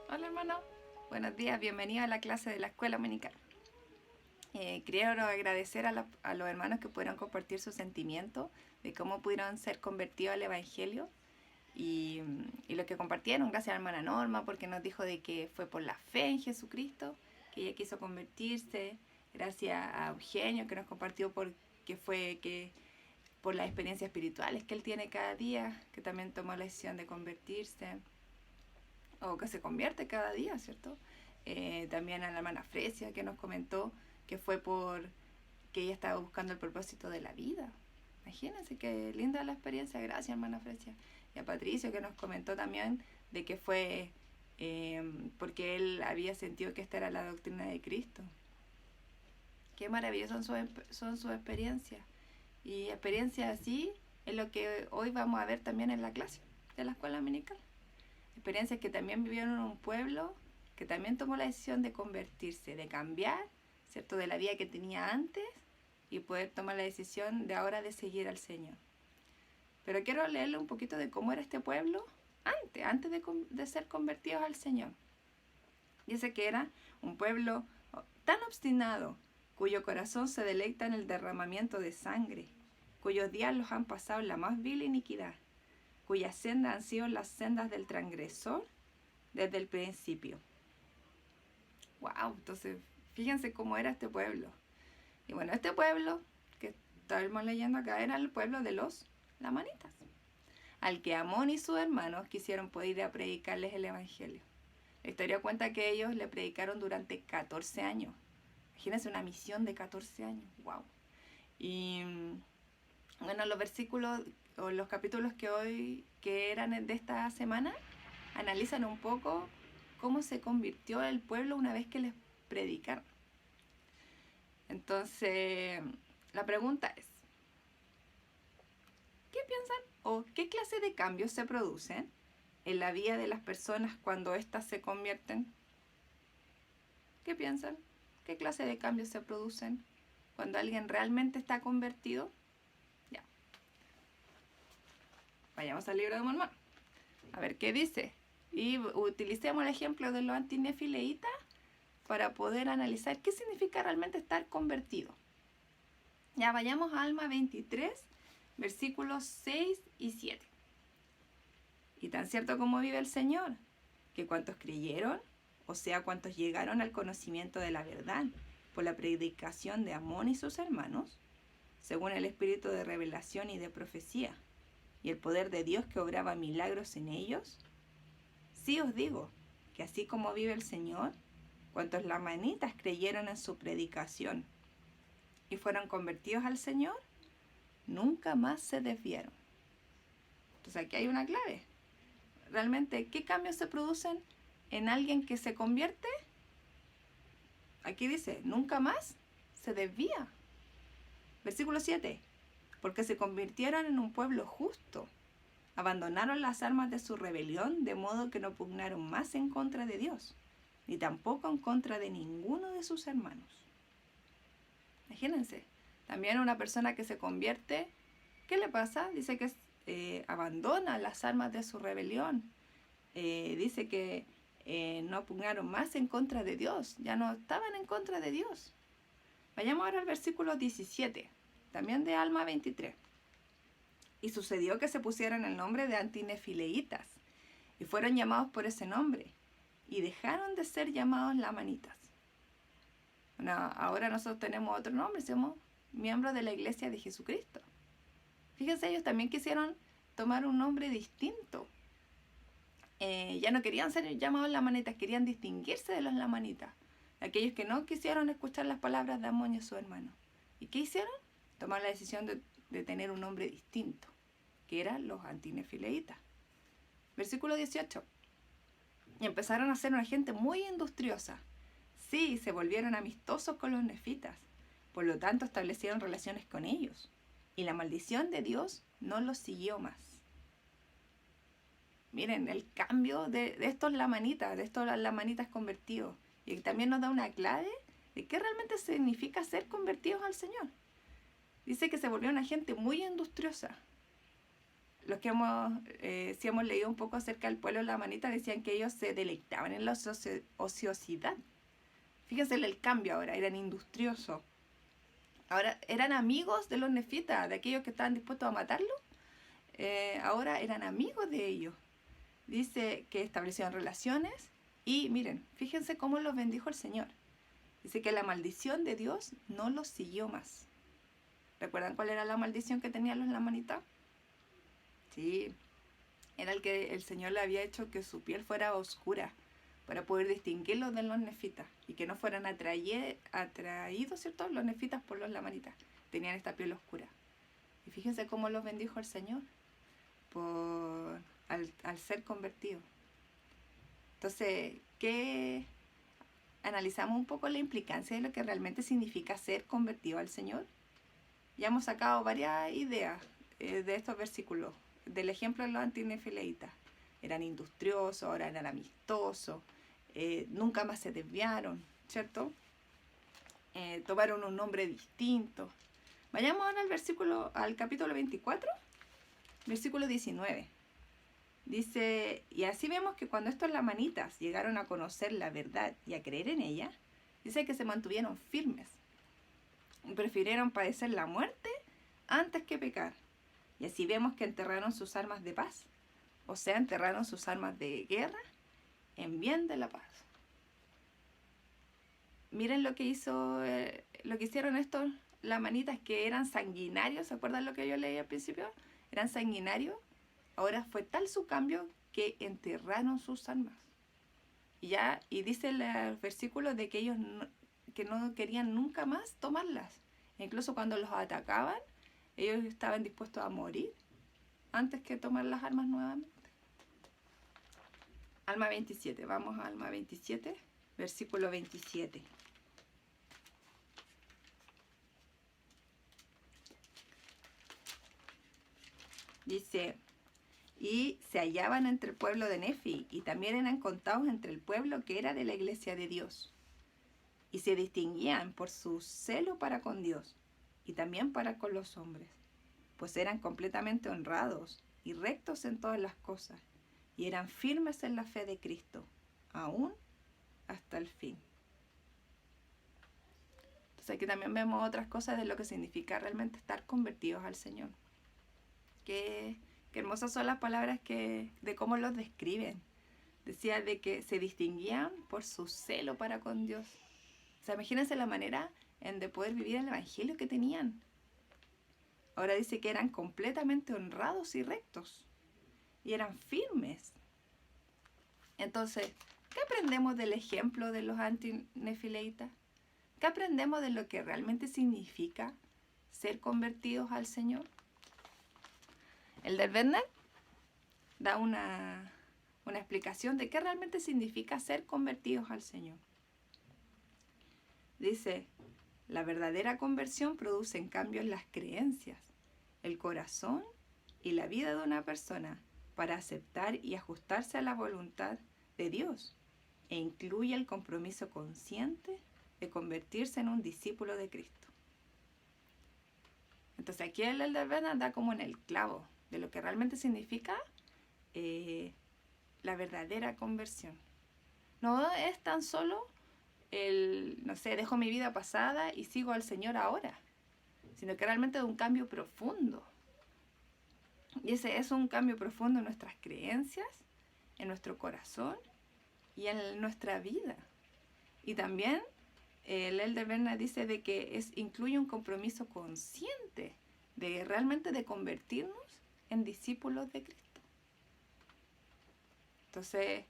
Hola hermano, buenos días, bienvenido a la clase de la escuela dominical. Quiero agradecer a los hermanos que pudieron compartir sus sentimientos de cómo pudieron ser convertidos al Evangelio y lo que compartieron. Gracias a la hermana Norma porque nos dijo de que fue por la fe en Jesucristo que ella quiso convertirse. Gracias a Eugenio que nos compartió por las experiencias espirituales que él tiene cada día, que también tomó la decisión de convertirse o que se convierte cada día, ¿cierto? También a la hermana Fresia que nos comentó que fue por que ella estaba buscando el propósito de la vida. Imagínense qué linda la experiencia, gracias hermana Fresia. Y a Patricio que nos comentó también de que fue porque él había sentido que esta era la doctrina de Cristo. Qué maravillosas son sus experiencias. Y experiencias así es lo que hoy vamos a ver también en la clase de la escuela dominical. Experiencias que también vivieron en un pueblo que también tomó la decisión de convertirse, de cambiar, ¿cierto?, de la vida que tenía antes y poder tomar la decisión de ahora de seguir al Señor. Pero quiero leerle un poquito de cómo era este pueblo antes de ser convertidos al Señor. Dice que era un pueblo tan obstinado, cuyo corazón se deleita en el derramamiento de sangre, cuyos días los han pasado en la más vil iniquidad, cuyas sendas han sido las sendas del transgresor desde el principio. Wow, entonces fíjense cómo era este pueblo. Y bueno, este pueblo que estábamos leyendo acá era el pueblo de los lamanitas, al que Amón y sus hermanos quisieron poder ir a predicarles el evangelio. La historia cuenta que ellos le predicaron durante 14 años. Imagínense una misión de 14 años, wow. Y bueno, los versículos o los capítulos que eran de esta semana analizan un poco cómo se convirtió el pueblo una vez que les predicaron. Entonces, la pregunta es, ¿qué piensan o qué clase de cambios se producen en la vida de las personas cuando éstas se convierten? ¿Qué piensan? ¿Qué clase de cambios se producen cuando alguien realmente está convertido? Ya, vayamos al libro de Mormón. A ver qué dice. Y utilicemos el ejemplo de los antinefileitas para poder analizar qué significa realmente estar convertido. Ya vayamos a Alma 23, versículos 6 y 7. Y tan cierto como vive el Señor, que cuantos creyeron, o sea, cuantos llegaron al conocimiento de la verdad por la predicación de Amón y sus hermanos, según el espíritu de revelación y de profecía, y el poder de Dios que obraba milagros en ellos, sí os digo que así como vive el Señor, cuantos lamanitas creyeron en su predicación y fueron convertidos al Señor, nunca más se desviaron. Entonces aquí hay una clave. Realmente, ¿qué cambios se producen en alguien que se convierte? Aquí dice, nunca más se desvía. Versículo 7. Porque se convirtieron en un pueblo justo. Abandonaron las armas de su rebelión, de modo que no pugnaron más en contra de Dios, ni tampoco en contra de ninguno de sus hermanos. Imagínense, también una persona que se convierte, ¿qué le pasa? Dice que abandona las armas de su rebelión. Dice que no pugnaron más en contra de Dios, ya no estaban en contra de Dios. Vayamos ahora al versículo 17, también de Alma 23. Y sucedió que se pusieron el nombre de antinefileitas, y fueron llamados por ese nombre, y dejaron de ser llamados lamanitas. Bueno, ahora nosotros tenemos otro nombre, somos miembros de la Iglesia de Jesucristo. Fíjense, ellos también quisieron tomar un nombre distinto. Ya no querían ser llamados lamanitas, querían distinguirse de los lamanitas, aquellos que no quisieron escuchar las palabras de Amón y su hermano. ¿Y qué hicieron? Tomar la decisión de tener un nombre distinto, que eran los antinefileitas. Versículo 18. Y empezaron a ser una gente muy industriosa. Sí, se volvieron amistosos con los nefitas. Por lo tanto, establecieron relaciones con ellos. Y la maldición de Dios no los siguió más. Miren, el cambio de estos lamanitas convertidos. Y también nos da una clave de qué realmente significa ser convertidos al Señor. Dice que se volvió una gente muy industriosa. los que si hemos leído un poco acerca del pueblo lamanita, decían que ellos se deleitaban en la ociosidad. Fíjense el cambio ahora, eran industriosos. Ahora eran amigos de los nefitas, de aquellos que estaban dispuestos a matarlo. Ahora eran amigos de ellos. Dice que establecieron relaciones y miren, fíjense cómo los bendijo el Señor. Dice que la maldición de Dios no los siguió más. ¿Recuerdan cuál era la maldición que tenían los lamanitas? Sí, era el que el Señor le había hecho que su piel fuera oscura para poder distinguirlos de los nefitas y que no fueran atraídos, ¿cierto? Los nefitas por los lamanitas. Tenían esta piel oscura. Y fíjense cómo los bendijo el Señor al ser convertidos. Entonces, analizamos un poco la implicancia de lo que realmente significa ser convertido al Señor. Ya hemos sacado varias ideas de estos versículos. Del ejemplo de los antinefileitas. Eran industriosos, ahora eran amistosos, nunca más se desviaron, ¿cierto? Tomaron un nombre distinto. Vayamos ahora al capítulo 24, versículo 19. Dice, y así vemos que cuando estos lamanitas llegaron a conocer la verdad y a creer en ella, dice que se mantuvieron firmes. Prefirieron padecer la muerte antes que pecar. Y así vemos que enterraron sus armas de paz, o sea, enterraron sus armas de guerra en bien de la paz. Miren lo que hicieron estos lamanitas, que eran sanguinarios. ¿Se acuerdan lo que yo leí al principio? Eran sanguinarios. Ahora fue tal su cambio que enterraron sus armas. Y dice el versículo de que ellos que no querían nunca más tomarlas. Incluso cuando los atacaban, ellos estaban dispuestos a morir antes que tomar las armas nuevamente. Alma 27, vamos a Alma 27, versículo 27. Dice, y se hallaban entre el pueblo de Nefi, y también eran contados entre el pueblo que era de la iglesia de Dios. Y se distinguían por su celo para con Dios, y también para con los hombres, pues eran completamente honrados y rectos en todas las cosas, y eran firmes en la fe de Cristo, aún hasta el fin. Entonces aquí también vemos otras cosas de lo que significa realmente estar convertidos al Señor. Qué hermosas son las palabras de cómo los describen. Decía de que se distinguían por su celo para con Dios. O sea, imagínense la manera de poder vivir el evangelio que tenían. Ahora dice que eran completamente honrados y rectos. Y eran firmes. Entonces, ¿qué aprendemos del ejemplo de los antinefileitas? ¿Qué aprendemos de lo que realmente significa ser convertidos al Señor? El del Bernard da una explicación de qué realmente significa ser convertidos al Señor. Dice, la verdadera conversión produce en cambio las creencias, el corazón y la vida de una persona para aceptar y ajustarse a la voluntad de Dios, e incluye el compromiso consciente de convertirse en un discípulo de Cristo. Entonces aquí el Elder Bernard da como en el clavo de lo que realmente significa la verdadera conversión. No es tan solo dejo mi vida pasada y sigo al Señor ahora, sino que realmente es un cambio profundo. Y ese es un cambio profundo en nuestras creencias, en nuestro corazón y en nuestra vida. Y también el Elder Bernard dice de que incluye un compromiso consciente de realmente de convertirnos en discípulos de Cristo. Entonces,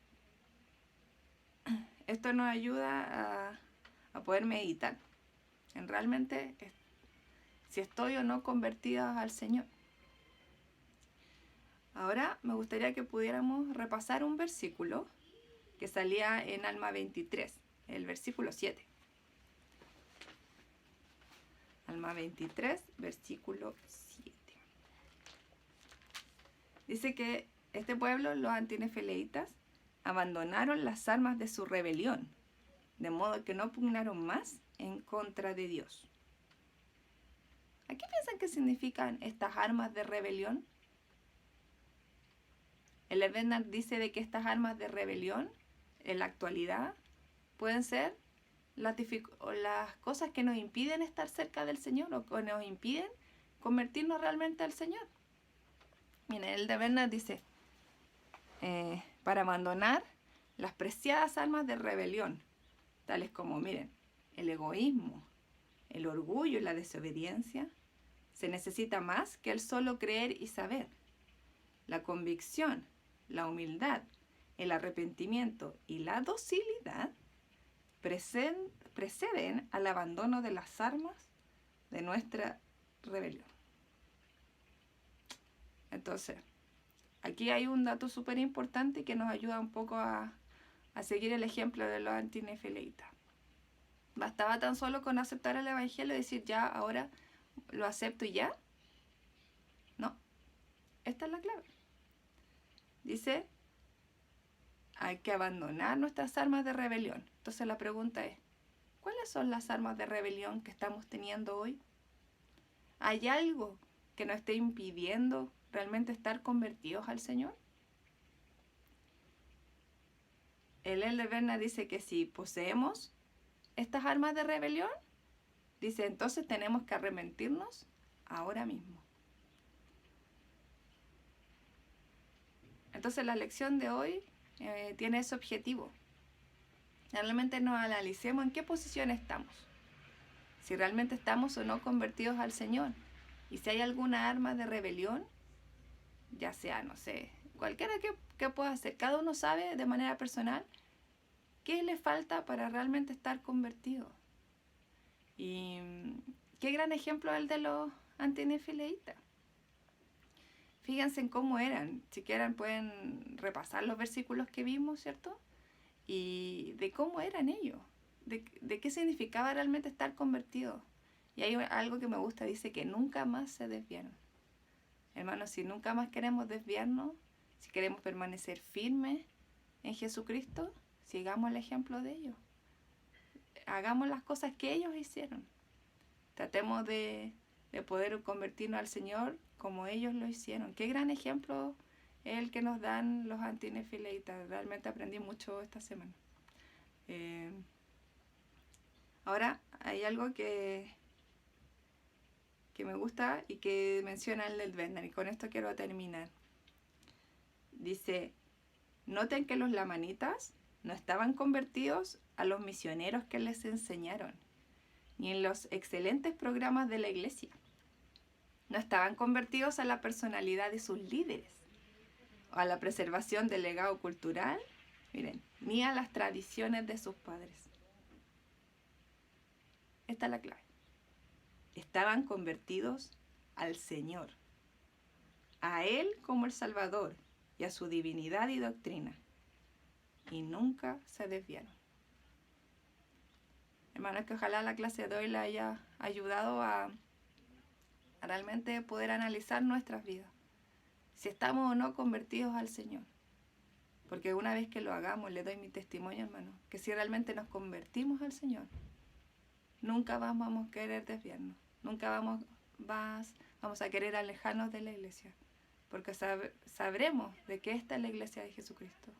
esto nos ayuda a poder meditar en realmente si estoy o no convertida al Señor. Ahora me gustaría que pudiéramos repasar un versículo que salía en Alma 23, el versículo 7. Alma 23, versículo 7. Dice que este pueblo, los antinefileitas, abandonaron las armas de su rebelión, de modo que no pugnaron más en contra de Dios. ¿A qué piensan que significan estas armas de rebelión? El Bernard dice de que estas armas de rebelión en la actualidad pueden ser las cosas que nos impiden estar cerca del Señor o que nos impiden convertirnos realmente al Señor. Miren, el de Bernard dice, para abandonar las preciadas armas de rebelión, tales como, miren, el egoísmo, el orgullo y la desobediencia, se necesita más que el solo creer y saber. La convicción, la humildad, el arrepentimiento y la docilidad preceden al abandono de las armas de nuestra rebelión. Entonces, aquí hay un dato súper importante que nos ayuda un poco a seguir el ejemplo de los antinefileitas. ¿Bastaba tan solo con aceptar el Evangelio y decir ya, ahora lo acepto y ya? No, esta es la clave. Dice, hay que abandonar nuestras armas de rebelión. Entonces la pregunta es, ¿cuáles son las armas de rebelión que estamos teniendo hoy? ¿Hay algo que nos esté impidiendo realmente estar convertidos al Señor? El Elder Bernard dice que si poseemos estas armas de rebelión, dice, entonces tenemos que arrepentirnos ahora mismo. Entonces la lección de hoy tiene ese objetivo. Realmente nos analicemos en qué posición estamos. Si realmente estamos o no convertidos al Señor. Y si hay alguna arma de rebelión, ya sea, no sé, cualquiera que pueda hacer. Cada uno sabe de manera personal qué le falta para realmente estar convertido. Y qué gran ejemplo es el de los antinefileitas. Fíjense en cómo eran. Si quieren pueden repasar los versículos que vimos, ¿cierto? Y de cómo eran ellos. De qué significaba realmente estar convertido. Y hay algo que me gusta, dice que nunca más se desviaron. Hermanos, si nunca más queremos desviarnos, si queremos permanecer firmes en Jesucristo, sigamos el ejemplo de ellos. Hagamos las cosas que ellos hicieron. Tratemos de poder convertirnos al Señor como ellos lo hicieron. Qué gran ejemplo es el que nos dan los antinefileitas. Realmente aprendí mucho esta semana. Ahora hay algo que me gusta y que menciona el del Bernard, y con esto quiero terminar. Dice, noten que los lamanitas no estaban convertidos a los misioneros que les enseñaron, ni en los excelentes programas de la iglesia. No estaban convertidos a la personalidad de sus líderes, o a la preservación del legado cultural, miren, ni a las tradiciones de sus padres. Esta es la clave. Estaban convertidos al Señor, a Él como el Salvador y a su divinidad y doctrina, y nunca se desviaron. Hermanos, que ojalá la clase de hoy le haya ayudado a realmente poder analizar nuestras vidas, si estamos o no convertidos al Señor. Porque una vez que lo hagamos, le doy mi testimonio, hermano, que si realmente nos convertimos al Señor, nunca vamos a querer desviarnos, nunca vamos a querer alejarnos de la iglesia, porque sabremos de que esta es la iglesia de Jesucristo.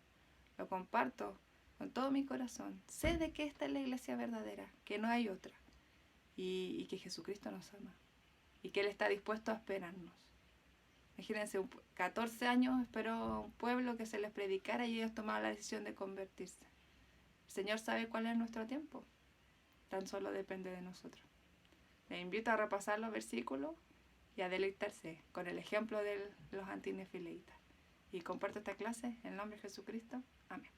Lo comparto con todo mi corazón. Sé de que esta es la iglesia verdadera, que no hay otra, y que Jesucristo nos ama, y que Él está dispuesto a esperarnos. Imagínense, 14 años esperó un pueblo que se les predicara y ellos tomaron la decisión de convertirse. El Señor sabe cuál es nuestro tiempo. Tan solo depende de nosotros. Les invito a repasar los versículos y a deleitarse con el ejemplo de los antinefileitas. Y comparto esta clase en el nombre de Jesucristo. Amén.